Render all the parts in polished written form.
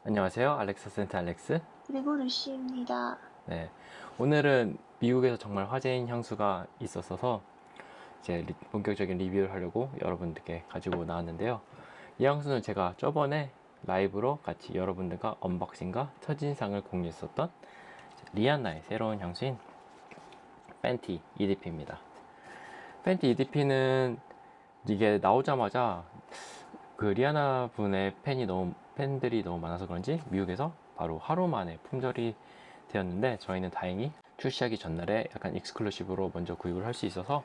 안녕하세요. 알렉스 센트 알렉스. 그리고 루시입니다. 네. 오늘은 미국에서 정말 화제인 향수가 있었어서 이제 본격적인 리뷰를 하려고 여러분들께 가지고 나왔는데요. 이 향수는 제가 저번에 라이브로 같이 여러분들과 언박싱과 첫인상을 공유했었던 리안나의 새로운 향수인 팬티 EDP입니다. 팬티 EDP는 이게 나오자마자 그 리아나 분의 팬들이 너무 많아서 그런지 미국에서 바로 하루 만에 품절이 되었는데, 저희는 다행히 출시하기 전날에 약간 익스클루시브로 먼저 구입을 할 수 있어서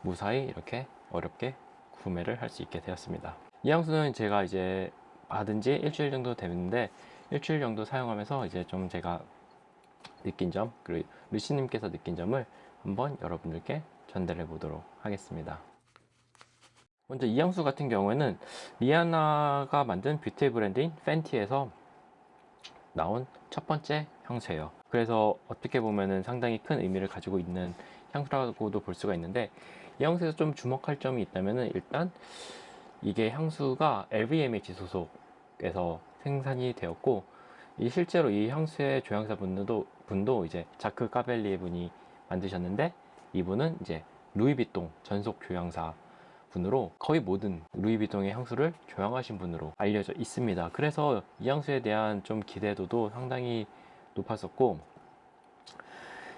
무사히 이렇게 어렵게 구매를 할 수 있게 되었습니다. 이 향수는 제가 이제 받은 지 일주일 정도 됐는데, 일주일 정도 사용하면서 이제 좀 제가 느낀 점, 그리고 루시님께서 느낀 점을 한번 여러분들께 전달해 보도록 하겠습니다. 먼저 이 향수 같은 경우에는 리아나가 만든 뷰티 브랜드인 팬티에서 나온 첫 번째 향수예요. 그래서 어떻게 보면은 상당히 큰 의미를 가지고 있는 향수라고도 볼 수가 있는데, 이 향수에서 좀 주목할 점이 있다면은 일단 이게 향수가 LVMH 소속에서 생산이 되었고, 실제로 이 향수의 조향사 분도 이제 자크 까벨리에 분이 만드셨는데, 이분은 이제 루이비통 전속 조향사 분으로 거의 모든 루이비통의 향수를 조향하신 분으로 알려져 있습니다. 그래서 이 향수에 대한 좀 기대도도 상당히 높았었고,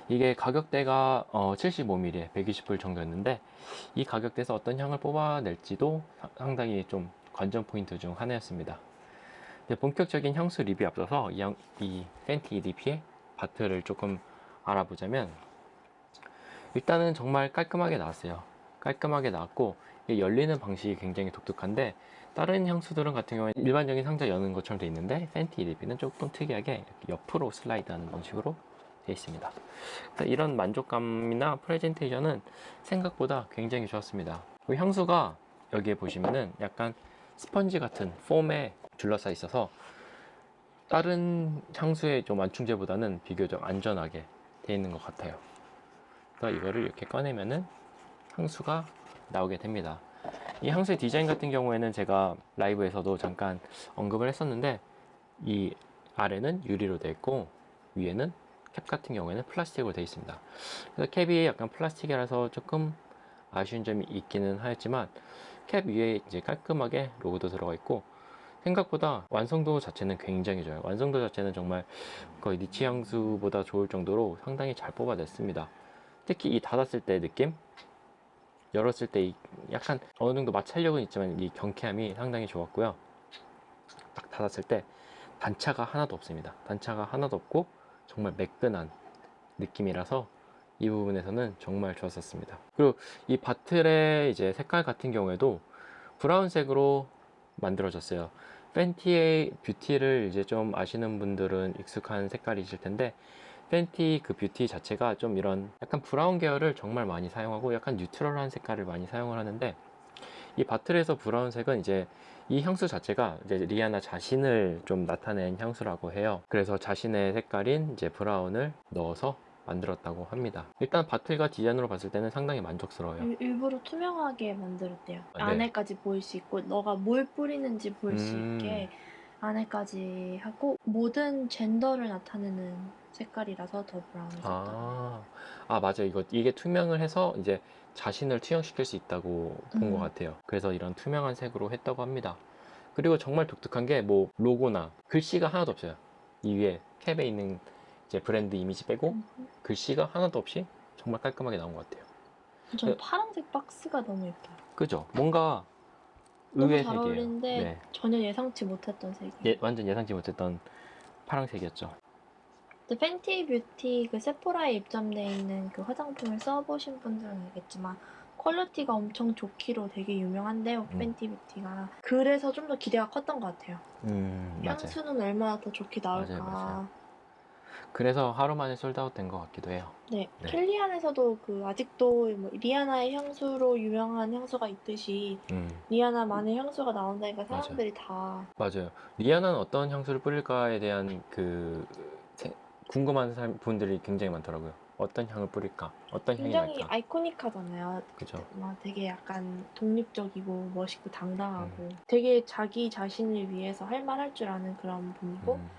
이게 가격대가 75ml에 120불 정도였는데, 이 가격대에서 어떤 향을 뽑아낼지도 상당히 좀 관전 포인트 중 하나였습니다. 본격적인 향수 리뷰 앞서서 이 팬티 EDP의 바트를 조금 알아보자면, 일단은 정말 깔끔하게 나왔어요. 깔끔하게 나왔고, 이게 열리는 방식이 굉장히 독특한데, 다른 향수들은 같은 경우에 일반적인 상자 여는 것처럼 되어 있는데, 팬티 EDP는 조금 특이하게 이렇게 옆으로 슬라이드 하는 방식으로 되어 있습니다. 이런 만족감이나 프레젠테이션은 생각보다 굉장히 좋았습니다. 그 향수가 여기에 보시면은 약간 스펀지 같은 폼에 둘러싸여 있어서 다른 향수의 좀 완충제보다는 비교적 안전하게 되어 있는 것 같아요. 그래서 이거를 이렇게 꺼내면은 향수가 나오게 됩니다. 이 향수의 디자인 같은 경우에는 제가 라이브에서도 잠깐 언급을 했었는데, 이 아래는 유리로 되어 있고 위에는 캡 같은 경우에는 플라스틱으로 되어 있습니다. 그래서 캡이 약간 플라스틱이라서 조금 아쉬운 점이 있기는 하였지만, 캡 위에 이제 깔끔하게 로고도 들어가 있고, 생각보다 완성도 자체는 굉장히 좋아요. 완성도 자체는 정말 거의 니치 향수보다 좋을 정도로 상당히 잘 뽑아냈습니다. 특히 이 닫았을 때 느낌, 열었을 때 약간 어느 정도 마찰력은 있지만 이 경쾌함이 상당히 좋았고요. 딱 닫았을 때 단차가 하나도 없습니다. 단차가 하나도 없고 정말 매끈한 느낌이라서 이 부분에서는 정말 좋았었습니다. 그리고 이 바틀의 이제 색깔 같은 경우에도 브라운색으로 만들어졌어요. 팬티의 뷰티를 이제 좀 아시는 분들은 익숙한 색깔이실 텐데, 팬티 그 뷰티 자체가 좀 이런 약간 브라운 계열을 정말 많이 사용하고 약간 뉴트럴한 색깔을 많이 사용을 하는데, 이 바틀에서 브라운색은 이제 이 향수 자체가 이제 리아나 자신을 좀 나타낸 향수라고 해요. 그래서 자신의 색깔인 이제 브라운을 넣어서 만들었다고 합니다. 일단 바틀과 디자인으로 봤을 때는 상당히 만족스러워요. 일부러 투명하게 만들었대요. 네. 안에까지 보일 수 있고 너가 뭘 뿌리는지 볼 수 음, 있게 안에까지 하고, 모든 젠더를 나타내는 색깔이라서 더 브라운해졌다고. 맞아요. 이게 투명을 해서 이제 자신을 투영시킬 수 있다고 본 것 같아요. 그래서 이런 투명한 색으로 했다고 합니다. 그리고 정말 독특한 게 뭐 로고나 글씨가 하나도 없어요. 이 위에 캡에 있는 이제 브랜드 이미지 빼고 글씨가 하나도 없이 정말 깔끔하게 나온 것 같아요. 전 파란색 박스가 너무 예뻐요. 그죠? 뭔가 너무 의외의 잘 색이에요. 어울리는데 네. 전혀 예상치 못했던 색이에요. 완전 예상치 못했던 파란색이었죠. 근데 팬티 뷰티 그 세포라에 입점되어 있는 그 화장품을 써보신 분들은 알겠지만 퀄리티가 엄청 좋기로 되게 유명한데요, 팬티 뷰티가. 그래서 좀 더 기대가 컸던 것 같아요. 맞아요. 향수는 얼마나 더 좋게 나올까. 맞아요. 그래서 하루 만에 솔드아웃 된 것 같기도 해요. 네, 네. 켈리안에서도 그 아직도 뭐 리아나의 향수로 유명한 향수가 있듯이 리아나만의 향수가 나온다니까 사람들이 다. 맞아요. 리아나는 어떤 향수를 뿌릴까에 대한 궁금한 분들이 굉장히 많더라고요. 어떤 향을 뿌릴까? 어떤 향이 굉장히 날까? 아이코닉하잖아요. 그죠? 막 되게 약간 독립적이고 멋있고 당당하고 음. 되게 자기 자신을 위해서 할 말 할 줄 아는 그런 분이고 음.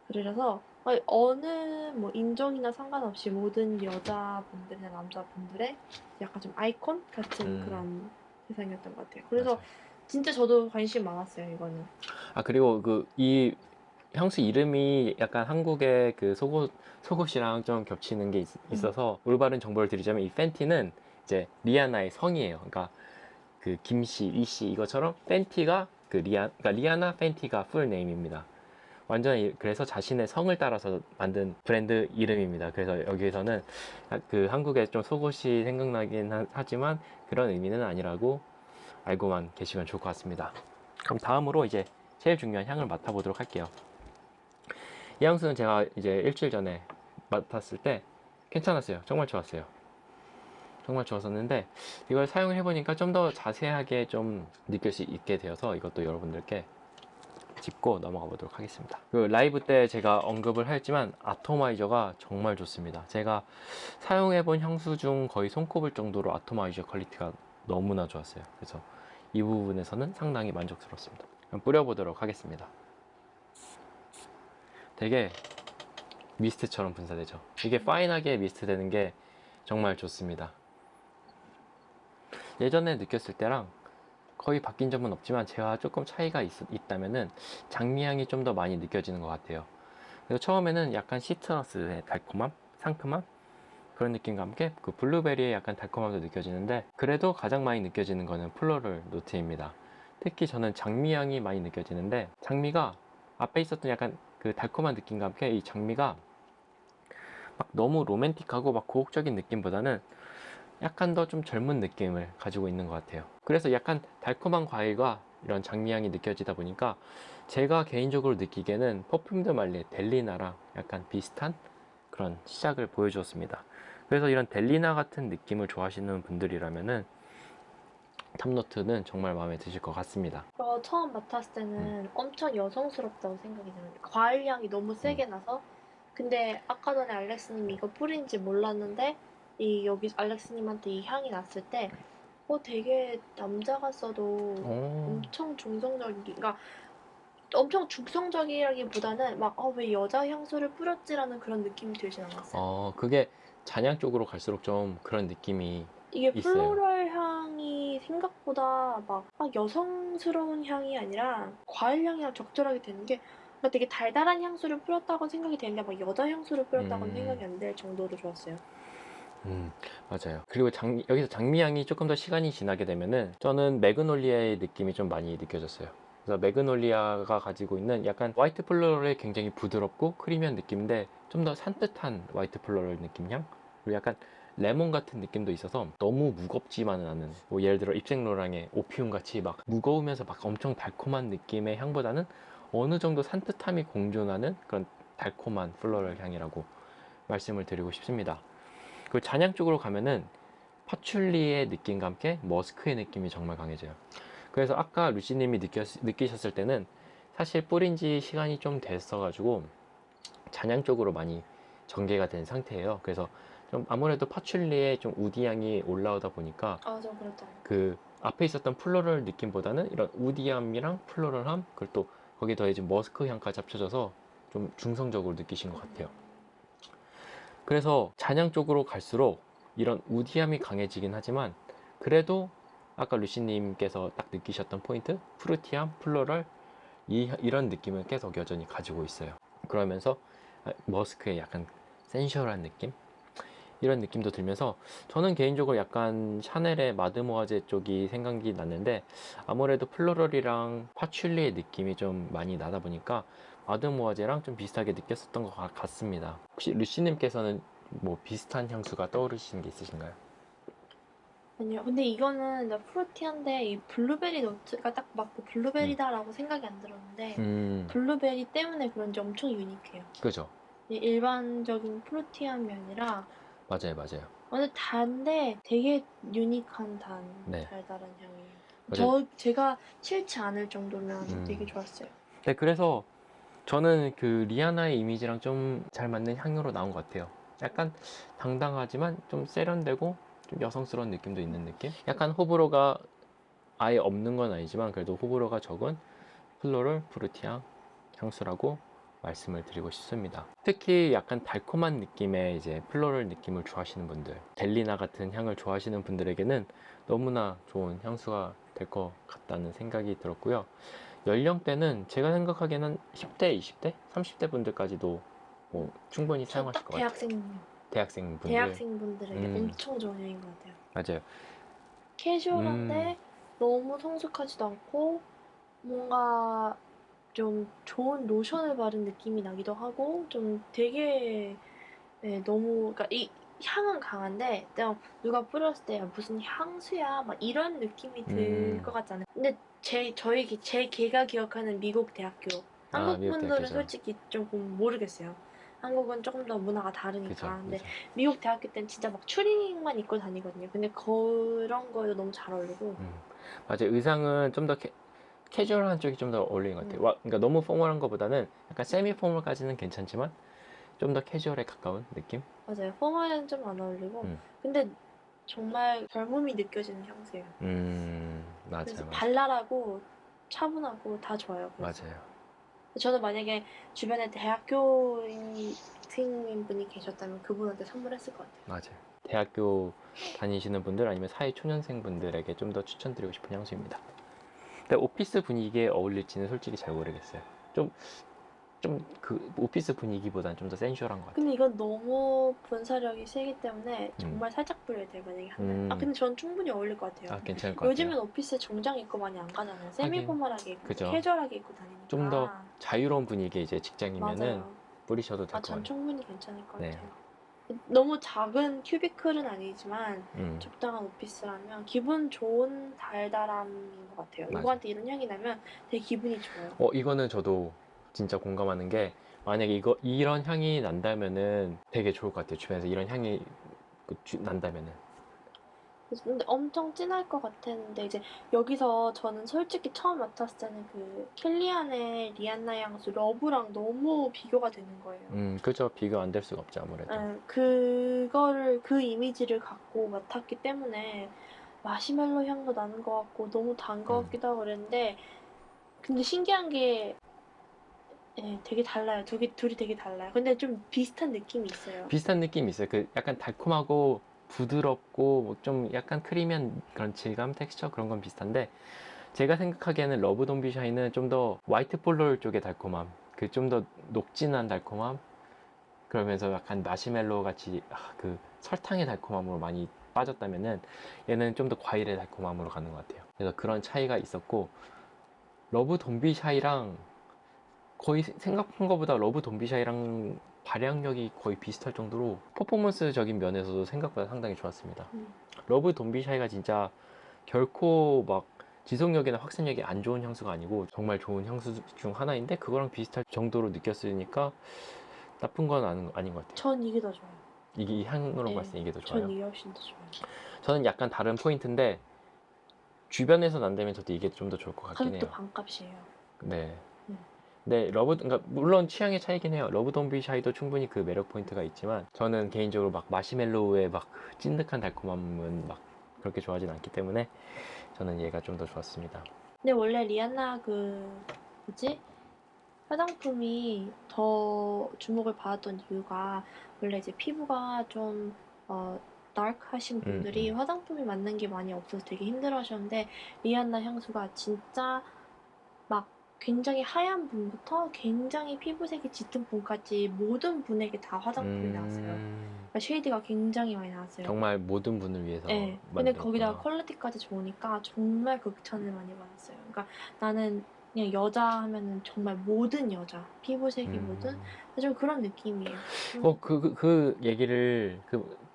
그래서 어느 뭐 인종이나 상관없이 모든 여자분들이나 남자분들의 약간 좀 아이콘 같은 음. 그런 세상이었던 것 같아요. 그래서 맞아요. 진짜 저도 관심 많았어요, 이거는. 아, 그리고 이 향수 이름이 약간 한국의 그 속옷이랑 좀 겹치는 게 있어서 올바른 정보를 드리자면 이 팬티는 이제 리아나의 성이에요. 그러니까 그 김씨, 이씨 이것처럼 팬티가 그러니까 리아나 팬티가 풀 네임입니다. 완전히 그래서 자신의 성을 따라서 만든 브랜드 이름입니다. 그래서 여기에서는 그 한국에 좀 속옷이 생각나긴 하지만 그런 의미는 아니라고 알고만 계시면 좋을 것 같습니다. 그럼 다음으로 이제 제일 중요한 향을 맡아보도록 할게요. 이 향수는 제가 이제 일주일 전에 맡았을 때 괜찮았어요. 정말 좋았어요. 정말 좋았었는데 이걸 사용해 보니까 좀 더 자세하게 좀 느낄 수 있게 되어서 이것도 여러분들께 짚고 넘어가 보도록 하겠습니다. 그 라이브 때 제가 언급을 했지만 아토마이저가 정말 좋습니다. 제가 사용해 본 향수 중 거의 손꼽을 정도로 아토마이저 퀄리티가 너무나 좋았어요. 그래서 이 부분에서는 상당히 만족스럽습니다. 그럼 뿌려보도록 하겠습니다. 되게 미스트처럼 분사되죠. 이게 파인하게 미스트 되는 게 정말 좋습니다. 예전에 느꼈을 때랑 거의 바뀐 점은 없지만 제가 조금 차이가 있다면은 장미향이 좀 더 많이 느껴지는 것 같아요. 그래서 처음에는 약간 시트러스의 달콤함, 상큼함 그런 느낌과 함께 그 블루베리의 약간 달콤함도 느껴지는데 그래도 가장 많이 느껴지는 거는 플로럴 노트입니다. 특히 저는 장미향이 많이 느껴지는데 장미가 앞에 있었던 약간 그 달콤한 느낌과 함께 이 장미가 막 너무 로맨틱하고 막 고혹적인 느낌보다는 약간 더 좀 젊은 느낌을 가지고 있는 것 같아요. 그래서 약간 달콤한 과일과 이런 장미향이 느껴지다 보니까 제가 개인적으로 느끼기에는 퍼퓸드 말리의 델리나랑 약간 비슷한 그런 시작을 보여주었습니다. 그래서 이런 델리나 같은 느낌을 좋아하시는 분들이라면은 탑노트는 정말 마음에 드실 것 같습니다. 처음 맡았을 음. 때는 엄청 여성스럽다고 생각이 들어요. 과일 향이 너무 음. 세게 나서. 근데 아까 전에 알렉스님이 이거 뿌린지 몰랐는데 여기 알렉스님한테 이 향이 났을 때 되게 남자가 써도 오. 엄청 중성적인, 그러니까 엄청 중성적이라기보다는 막 왜 여자 향수를 뿌렸지라는 그런 느낌이 들진 않았어요. 그게 잔향 쪽으로 갈수록 좀 그런 느낌이 이게 있어요. 플로럴 향이 생각보다 막 여성스러운 향이 아니라 과일 향이랑 적절하게 되는 게 그러니까 되게 달달한 향수를 뿌렸다고 생각이 되는데 막 여자 향수를 뿌렸다고는 음. 생각이 안 될 정도로 좋았어요. 맞아요. 그리고 여기서 장미향이 조금 더 시간이 지나게 되면은 저는 매그놀리아의 느낌이 좀 많이 느껴졌어요. 그래서 매그놀리아가 가지고 있는 약간 화이트 플로럴의 굉장히 부드럽고 크리미한 느낌인데 좀 더 산뜻한 화이트 플로럴 느낌 향? 그리고 약간 레몬 같은 느낌도 있어서 너무 무겁지만은 않은 뭐 예를 들어 입생로랑의 오피움 같이 막 무거우면서 막 엄청 달콤한 느낌의 향보다는 어느 정도 산뜻함이 공존하는 그런 달콤한 플로럴 향이라고 말씀을 드리고 싶습니다. 그 잔향 쪽으로 가면은 파출리의 느낌과 함께 머스크의 느낌이 정말 강해져요. 그래서 아까 루시님이 느끼셨을 때는 사실 뿌린 지 시간이 좀 됐어가지고 잔향 쪽으로 많이 전개가 된 상태예요. 그래서 좀 아무래도 파출리의 좀 우디향이 올라오다 보니까 좀 그렇다. 그 앞에 있었던 플로럴 느낌보다는 이런 우디함이랑 플로럴함 그리고 또 거기에 더해진 머스크 향까지 합쳐져서 좀 중성적으로 느끼신 것 같아요. 그래서 잔향 쪽으로 갈수록 이런 우디함이 강해지긴 하지만 그래도 아까 루시님께서 딱 느끼셨던 포인트 프루티함, 플로럴 이런 느낌은 계속 여전히 가지고 있어요. 그러면서 머스크의 약간 센슈얼한 느낌? 이런 느낌도 들면서 저는 개인적으로 약간 샤넬의 마드모아제 쪽이 생각이 났는데 아무래도 플로럴이랑 파출리의 느낌이 좀 많이 나다 보니까 마드모아제랑 좀 비슷하게 느꼈었던 것 같습니다. 혹시 루시님께서는 뭐 비슷한 향수가 떠오르시는 게 있으신가요? 아니요. 근데 이거는 프루티한데 이 블루베리 노트가 딱 맞고 음. 블루베리다라고 생각이 안 들었는데 음. 블루베리 때문에 그런지 엄청 유니크해요. 그죠. 일반적인 프루티함이 아니라 맞아요, 맞아요. 완전 단데 되게 유니크한 네. 달달한 향이에요. 맞아요. 제가 싫지 않을 정도면 되게 음. 좋았어요. 네, 그래서 저는 그 리아나의 이미지랑 좀 잘 맞는 향으로 나온 것 같아요. 약간 당당하지만 좀 세련되고 좀 여성스러운 느낌도 있는 느낌? 약간 호불호가 아예 없는 건 아니지만 그래도 호불호가 적은 플로럴 프루티향 향수라고 말씀을 드리고 싶습니다. 특히 약간 달콤한 느낌의 이제 플로럴 느낌을 좋아하시는 분들, 델리나 같은 향을 좋아하시는 분들에게는 너무나 좋은 향수가 될 것 같다는 생각이 들었고요. 연령대는 제가 생각하기에는 10대, 20대, 30대 분들까지도 뭐 충분히 저 사용하실 딱 것 같아요. 대학생분들. 대학생분들에게 엄청 좋은 향인 것 같아요. 맞아요. 캐주얼한데 너무 성숙하지도 않고 뭔가 좀 좋은 로션을 바른 느낌이 나기도 하고 좀 되게 네, 너무 그러니까 이 향은 강한데 그냥 누가 뿌렸을 때 야, 무슨 향수야 막 이런 느낌이 들 것 같지 않아요? 근데 제 걔가 기억하는 미국 대학교 아, 한국 미국 분들은 대학교죠. 솔직히 조금 모르겠어요. 한국은 조금 더 문화가 그죠, 다르니까. 근데 그죠. 미국 대학교 때는 진짜 막 추리닝만 입고 다니거든요. 근데 그런 거에도 너무 잘 어울리고. 맞아요. 의상은 좀 더 캐주얼한 쪽이 좀 더 어울리는 것 같아요. 그러니까 너무 포멀한 것보다는 약간 세미 포멀까지는 괜찮지만 좀 더 캐주얼에 가까운 느낌? 맞아요. 포멀은 좀 안 어울리고. 음, 근데 정말 젊음이 느껴지는 향수예요. 그래서 맞아요, 맞아요. 발랄하고 차분하고 다 좋아요. 그래서 맞아요. 저는 만약에 주변에 대학교인 분이 계셨다면 그분한테 선물했을 것 같아요. 맞아요. 대학교 다니시는 분들 아니면 사회 초년생 분들에게 좀 더 추천드리고 싶은 향수입니다. 근데 오피스 분위기에 어울릴지는 솔직히 잘 모르겠어요. 좀 그 오피스 분위기보다는 좀 더 센슈얼한 것 같아요. 근데 이건 너무 분사력이 세기 때문에 음, 정말 살짝 뿌려야 돼요. 만약에 하면. 음, 근데 전 충분히 어울릴 것 같아요. 괜찮을 것 같아요. 요즘은 오피스에 정장 입고 많이 안 가잖아요. 하긴, 세미포멀하게 입고 그죠. 캐주얼하게 입고 좀 더 다니니까. 자유로운 분위기의 이제 직장이면은 맞아요. 뿌리셔도 될 것 전 같아요. 충분히 괜찮을 것 네. 같아요. 너무 작은 큐비클은 아니지만 음, 적당한 오피스라면 기분 좋은 달달함인 것 같아요. 맞아요. 누구한테 이런 향이 나면 되게 기분이 좋아요. 이거는 저도 진짜 공감하는 게 만약에 이런 향이 난다면은 되게 좋을 것 같아요. 주변에서 이런 향이 난다면은. 근데 엄청 진할 것 같았는데 이제 여기서 저는 솔직히 처음 맡았을 때는 그 켈리안의 리안나 향수 러브랑 너무 비교가 되는 거예요. 그죠. 비교 안 될 수가 없죠, 아무래도. 그거를 그 이미지를 갖고 맡았기 때문에 마시멜로 향도 나는 것 같고 너무 단 것 음, 같기도 하고 그랬는데 근데 신기한 게 되게 달라요. 둘이 되게 달라요. 근데 좀 비슷한 느낌이 있어요. 비슷한 느낌이 있어요. 그 약간 달콤하고 부드럽고 뭐좀 약간 크리미한 그런 질감, 텍스처 그런 건 비슷한데 제가 생각하기에는 러브 돈비 샤이는 좀 더 화이트 폴롤 쪽의 달콤함, 그 좀 더 녹진한 달콤함, 그러면서 약간 마시멜로 같이 그 설탕의 달콤함으로 많이 빠졌다면은 얘는 좀 더 과일의 달콤함으로 가는 것 같아요. 그래서 그런 차이가 있었고 러브 돈비샤이랑 거의 생각한 것보다 러브 돈비샤이랑 발향력이 거의 비슷할 정도로 퍼포먼스적인 면에서도 생각보다 상당히 좋았습니다. 음. 러브 돈비샤이가 진짜 결코 막 지속력이나 확산력이 안 좋은 향수가 아니고 정말 좋은 향수 중 하나인데 그거랑 비슷할 정도로 느꼈으니까 나쁜 건 아닌 것 같아요. 전 이게 더 좋아요. 이게 이 향으로 네. 봤을 때 이게 더 전 좋아요. 이게 훨씬 더 좋아요. 저는 약간 다른 포인트인데 주변에서 난다면 저도 이게 좀 더 좋을 것 같긴 가격도 해요. 반값이에요. 네. 음. 네, 그러니까 물론 취향의 차이긴 해요. 러브 돈비 샤이도 충분히 그 매력 포인트가 있지만 저는 개인적으로 막 마시멜로우의 막 찐득한 달콤함은 막 그렇게 좋아하진 않기 때문에 저는 얘가 좀 더 좋았습니다. 근데 원래 리안나 뭐지? 화장품이 더 주목을 받았던 이유가 원래 이제 피부가 좀 다크하신 음, 분들이 음. 화장품이 맞는 게 많이 없어서 되게 힘들어하셨는데 리안나 향수가 진짜 막 굉장히 하얀 분부터 굉장히 피부색이 짙은 분까지 모든 분에게 다 화장품이 나왔어요. 그러니까 쉐이드가 굉장히 많이 나왔어요. 정말 모든 분을 위해서 네. 근데 거기다가 만들었구나. 퀄리티까지 좋으니까 정말 극찬을 많이 받았어요. 그러니까 나는 그냥 여자 하면은 정말 모든 여자, 피부색이 뭐든 좀 그런 느낌이에요. 그 얘기를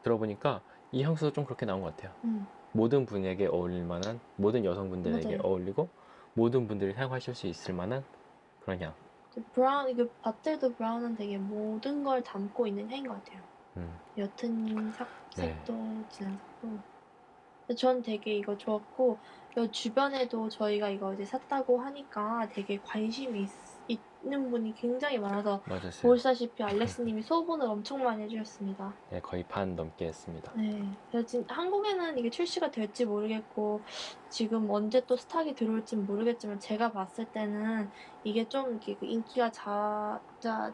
들어보니까 이 향수도 좀 그렇게 나온 것 같아요. 음, 모든 분에게 어울릴 만한, 모든 여성분들에게 맞아요. 어울리고 모든 분들이 사용하실 수 있을 만한 그런 향. 이게 바틀드 브라운은 되게 모든 걸 담고 있는 향인 것 같아요. 음, 옅은 네. 색도 진한 색도. 전 되게 이거 좋았고 주변에도 저희가 이거 이제 샀다고 하니까 되게 관심이 있는 분이 굉장히 많아서 맞았어요. 보시다시피 알렉스님이 소분을 엄청 많이 해주셨습니다. 네, 거의 반 넘게 했습니다. 네, 그래서 한국에는 이게 출시가 될지 모르겠고 지금 언제 또 스탁이 들어올지 모르겠지만 제가 봤을 때는 이게 좀 이렇게 그 인기가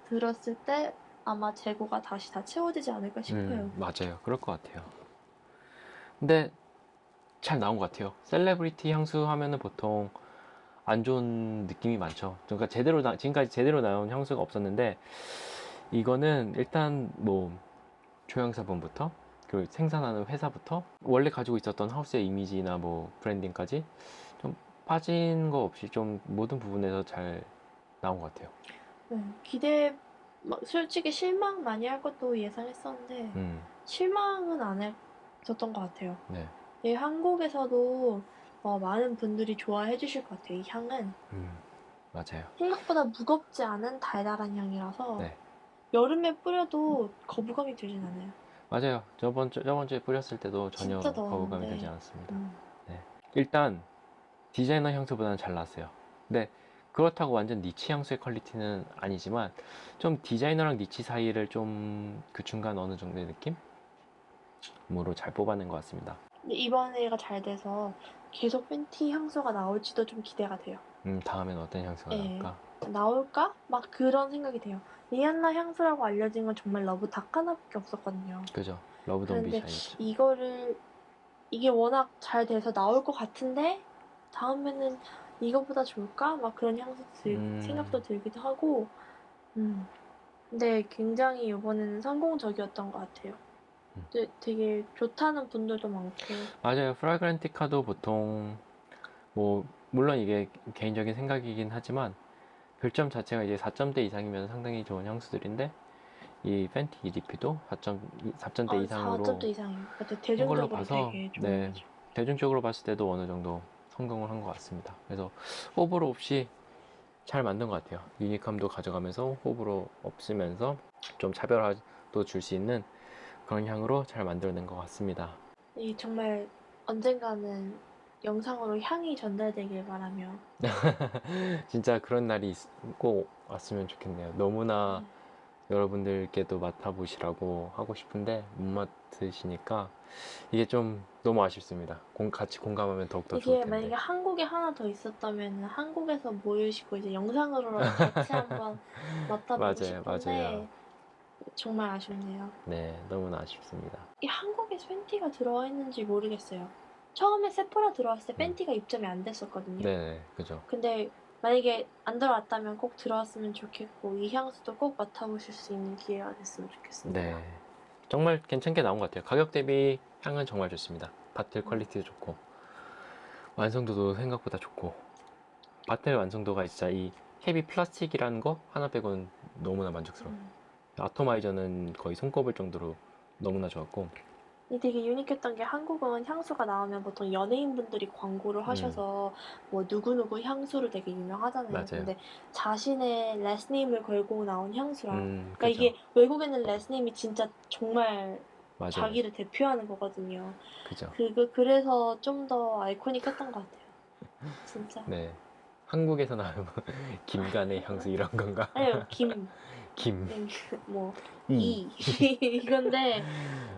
들었을 때 아마 재고가 다시 다 채워지지 않을까 싶어요. 맞아요. 그럴 것 같아요. 근데 잘 나온 것 같아요. 셀레브리티 향수 하면은 보통 안 좋은 느낌이 많죠. 그러니까 지금까지 제대로 나온 향수가 없었는데 이거는 일단 뭐 조향사분부터 그 생산하는 회사부터 원래 가지고 있었던 하우스의 이미지나 뭐 브랜딩까지 좀 빠진 거 없이 좀 모든 부분에서 잘 나온 것 같아요. 솔직히 실망 많이 할 것도 예상했었는데 실망은 안 했었던 것 같아요. 네. 한국에서도 많은 분들이 좋아해 주실 것 같아요. 이 향은 맞아요. 생각보다 무겁지 않은 달달한 향이라서 네. 여름에 뿌려도 거부감이 들진 않아요. 맞아요. 저번 주에 뿌렸을 때도 전혀 진짜 거부감이 더웠는데. 들지 않았습니다. 네. 일단 디자이너 향수보다는 잘 나왔어요. 근데 그렇다고 완전 니치 향수의 퀄리티는 아니지만 좀 디자이너랑 니치 사이를 좀 그 중간 어느 정도의 느낌으로 잘 뽑아낸 것 같습니다. 근데 이번에가 잘 돼서 계속 팬티 향수가 나올지도 좀 기대가 돼요. 다음엔 어떤 향수가 네. 나올까? 나올까? 막 그런 생각이 돼요. 리안나 향수라고 알려진 건 정말 러브 닭 하나밖에 없었거든요. 그죠? 러브 돈비 그런데 샤이였죠. 이게 워낙 잘 돼서 나올 것 같은데 다음에는 이거보다 좋을까? 막 그런 생각도 들기도 하고 근데 굉장히 이번에는 성공적이었던 것 같아요. 되게 좋다는 분들도 많고 맞아요. 프라그란티카도 보통 뭐 물론 이게 개인적인 생각이긴 하지만 별점 자체가 이제 4점대 이상이면 상당히 좋은 향수들인데 이 팬티 EDP도 4점대 이상으로 4점대 이상이에요. 한 걸로 대중적으로 봐서 되게 좋은 네, 거죠. 대중적으로 봤을 때도 어느 정도 성공을 한 것 같습니다. 그래서 호불호 없이 잘 만든 것 같아요. 유니크함도 가져가면서 호불호 없으면서 좀 차별화도 줄 수 있는 그런 향으로 잘 만들어낸 것 같습니다. 이 정말 언젠가는 영상으로 향이 전달되길 바라며 진짜 그런 날이 꼭 왔으면 좋겠네요. 너무나 여러분들께도 맡아보시라고 하고 싶은데 못 맡으시니까 이게 좀 너무 아쉽습니다. 같이 공감하면 더욱더 좋을 이게 텐데. 만약에 한국에 하나 더 있었다면 한국에서 모이시고 이제 영상으로라도 같이 한번 맡아보고 맞아요, 맞아요. 싶은데 정말 아쉽네요. 네, 너무나 아쉽습니다. 이 한국에 팬티가 들어와 있는지 모르겠어요. 처음에 세포라 들어왔을 때 팬티가 입점이 안 됐었거든요. 네, 그죠. 근데 만약에 안 들어왔다면 꼭 들어왔으면 좋겠고 이 향수도 꼭 맡아보실 수 있는 기회가 됐으면 좋겠습니다. 네, 정말 괜찮게 나온 것 같아요. 가격 대비 향은 정말 좋습니다. 바틀 퀄리티도 좋고 완성도도 생각보다 좋고 바틀 완성도가 진짜 이 헤비 플라스틱이라는 거 하나 빼고는 너무나 만족스러워요. 아토마이저는 거의 손꼽을 정도로 너무나 좋았고 이 되게 유니크했던 게 한국은 향수가 나오면 보통 연예인분들이 광고를 하셔서 뭐 누구누구 향수로 되게 유명하잖아요. 맞아요. 근데 자신의 레스네임을 걸고 나온 향수라. 그러니까 그죠. 이게 외국에는 레스네임이 진짜 정말 맞아요. 자기를 대표하는 거거든요. 그죠. 그래서 좀 더 아이코닉했던 것 같아요. 진짜. 네. 한국에서 나오면 김간의 향수 이런 건가? 아니요, 김. 뭐, 이. 이건데. 네.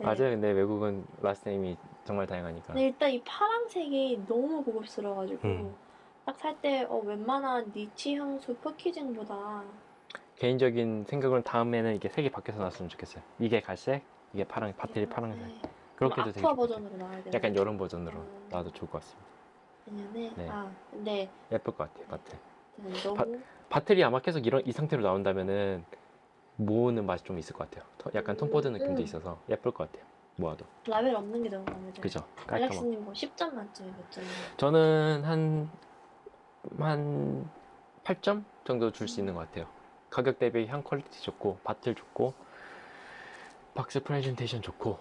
맞아요. 근데 외국은 라스네임이 정말 다양하니까. 근데 일단 이 파란색이 너무 고급스러워가지고 딱 살 때 웬만한 니치 향수 패키징보다 개인적인 생각은 다음에는 이게 색이 바뀌어서 나왔으면 좋겠어요. 이게 갈색, 이게 바틀이 파란색. 그렇게 해도 되게 아쿠아 좋을 것 같아요. 버전으로 나와야 되는 약간 이런 버전으로 나와도 좋을 것 같습니다. 내년에 네. 근데 예쁠 것 같아요. 바틀. 너무 바틀이 아마 계속 이 상태로 나온다면은 모으는 맛이 좀 있을 것 같아요. 약간 톰포드 느낌도 있어서 예쁠 것 같아요. 모아도. 라벨 없는 게 너무 마음에 들어요. 그죠? 깔끔하고. 알렉스님 뭐 10점 만점에 몇 점이에요? 저는 한 8점 정도 줄 수 있는 것 같아요. 가격 대비 향 퀄리티 좋고 바틀 좋고 박스 프레젠테이션 좋고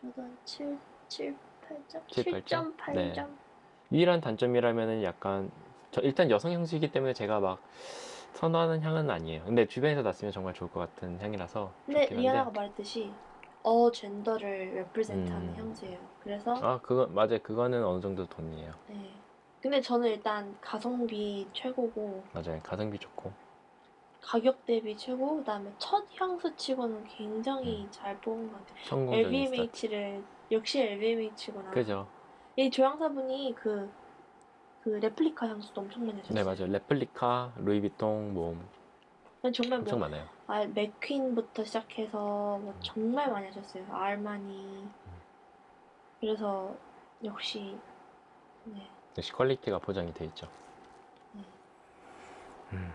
저도 한 8점? 7.8점? 7.8점? 네. 유일한 단점이라면은 약간 일단 여성 향수이기 때문에 제가 막 선호하는 향은 아니에요. 근데 주변에서 났으면 정말 좋을 것 같은 향이라서 근데 좋긴 리아나가 한데 말했듯이 젠더를 레프레젠트하는 향수예요. 그래서 그거 맞아요. 그거는 어느 정도 돈이에요. 네. 근데 저는 일단 가성비 최고고 맞아요. 가성비 좋고 가격 대비 최고, 그다음에 첫 향수 치고는 굉장히 잘 뽑은 것 같아요. 성공적인 스타트. LVMH를 역시 LVMH구나. 그죠? 이 조향사분이 그 레플리카 향수도 엄청 많이 하셨어요. 네, 맞아요. 레플리카, 루이비통, 뭐 정말 엄청 뭐 많아요. 맥퀸부터 시작해서 뭐 정말 많이 하셨어요. 아르마니. 그래서 역시 네. 역시 퀄리티가 보장이 돼 있죠. 네. 음.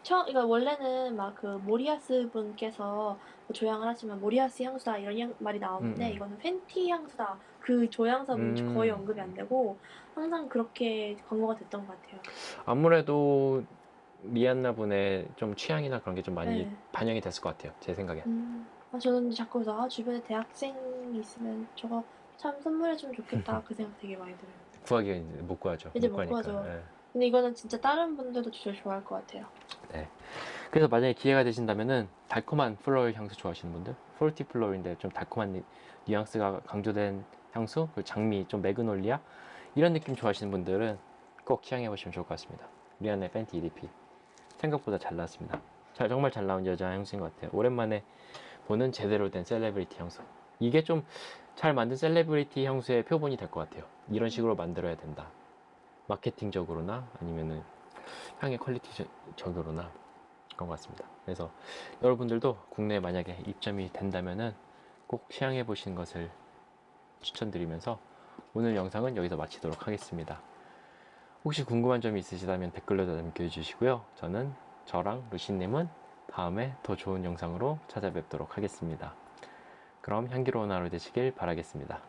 그러니까 원래는 막 그 모리아스 분께서 뭐 조향을 하시면 모리아스 향수다 이런 말이 나오는데 이거는 팬티 향수다. 그 조향사분이 거의 언급이 안 되고 항상 그렇게 광고가 됐던 것 같아요. 아무래도 리안나 분의 좀 취향이나 그런 게 좀 많이 네. 반영이 됐을 것 같아요. 제 생각에. 저는 자꾸 그래서 주변에 대학생이 있으면 저거 참 선물해주면 좋겠다 그 생각 되게 많이 들어요. 구하기가 이제 못 구하죠. 이제 못 못 구하니까. 구하죠. 예. 근데 이거는 진짜 다른 분들도 진짜 좋아할 것 같아요. 네. 그래서 만약에 기회가 되신다면은 달콤한 플로럴 향수 좋아하시는 분들, 포르티 플로럴인데 좀 달콤한 뉘앙스가 강조된 향수, 그 장미, 좀 매그놀리아 이런 느낌 좋아하시는 분들은 꼭 시향해 보시면 좋을 것 같습니다. 리안의 팬티 EDP 생각보다 잘 나왔습니다. 정말 잘 나온 여자 향수인 것 같아요. 오랜만에 보는 제대로 된 셀레브리티 향수. 이게 좀 잘 만든 셀레브리티 향수의 표본이 될 것 같아요. 이런 식으로 만들어야 된다. 마케팅적으로나 아니면은 향의 퀄리티적으로나 그런 것 같습니다. 그래서 여러분들도 국내에 만약에 입점이 된다면은 꼭 시향해 보시는 것을 추천드리면서 오늘 영상은 여기서 마치도록 하겠습니다. 혹시 궁금한 점이 있으시다면 댓글로 남겨주시고요. 저랑 루시님은 다음에 더 좋은 영상으로 찾아뵙도록 하겠습니다. 그럼 향기로운 하루 되시길 바라겠습니다.